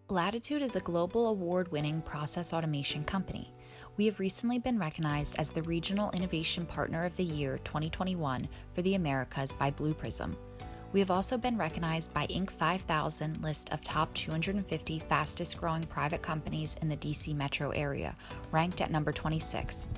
Lateetud is a global award-winning process automation company. We have recently been recognized as the Regional Innovation Partner of the Year 2021 for the Americas by Blue Prism. We have also been recognized by Inc. 5000 list of top 250 fastest-growing private companies in the DC metro area, ranked at number 26.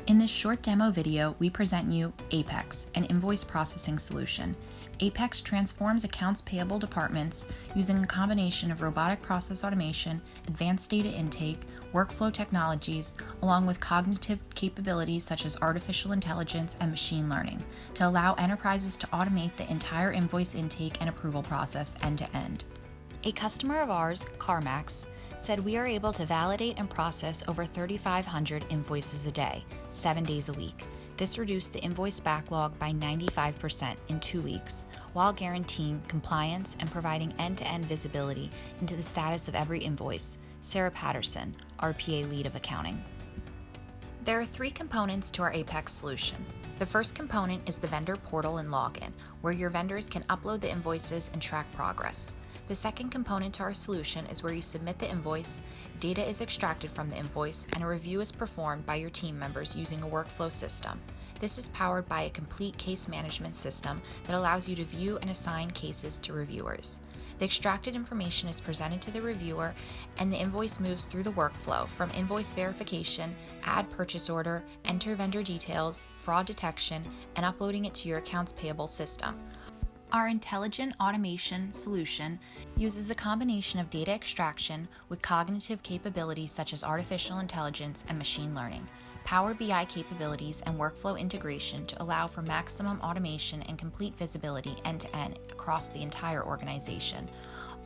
In this short demo video, we present you Apex, an invoice processing solution. Apex transforms accounts payable departments using a combination of robotic process automation, advanced data intake, workflow technologies, along with cognitive capabilities such as artificial intelligence and machine learning, to allow enterprises to automate the entire invoice intake and approval process end-to-end. A customer of ours, CarMax, said we are able to validate and process over 3,500 invoices a day, 7 days a week. This reduced the invoice backlog by 95% in 2 weeks, while guaranteeing compliance and providing end-to-end visibility into the status of every invoice. Sarah Patterson, RPA lead of accounting. There are 3 components to our Apex solution. The first component is the vendor portal and login, where your vendors can upload the invoices and track progress. The second component to our solution is where you submit the invoice, data is extracted from the invoice, and a review is performed by your team members using a workflow system. This is powered by a complete case management system that allows you to view and assign cases to reviewers. The extracted information is presented to the reviewer, and the invoice moves through the workflow from invoice verification, add purchase order, enter vendor details, fraud detection, and uploading it to your accounts payable system. Our intelligent automation solution uses a combination of data extraction with cognitive capabilities such as artificial intelligence and machine learning, Power BI capabilities, and workflow integration to allow for maximum automation and complete visibility end-to-end across the entire organization.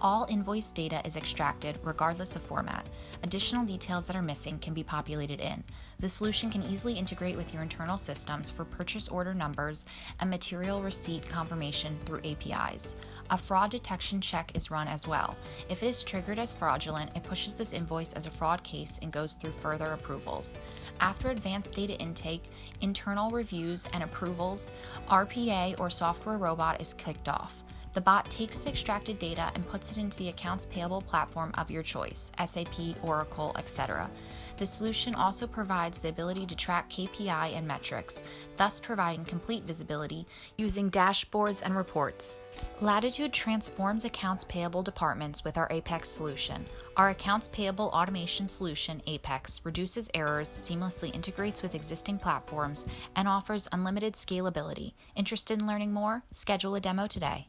All invoice data is extracted regardless of format. Additional details that are missing can be populated in. The solution can easily integrate with your internal systems for purchase order numbers and material receipt confirmation through APIs. A fraud detection check is run as well. If it is triggered as fraudulent, it pushes this invoice as a fraud case and goes through further approvals. After advanced data intake, internal reviews, and approvals, RPA or software robot is kicked off. The bot takes the extracted data and puts it into the accounts payable platform of your choice, SAP, Oracle, etc. The solution also provides the ability to track KPI and metrics, thus providing complete visibility using dashboards and reports. Lateetud transforms accounts payable departments with our Apex solution. Our accounts payable automation solution, Apex, reduces errors, seamlessly integrates with existing platforms, and offers unlimited scalability. Interested in learning more? Schedule a demo today.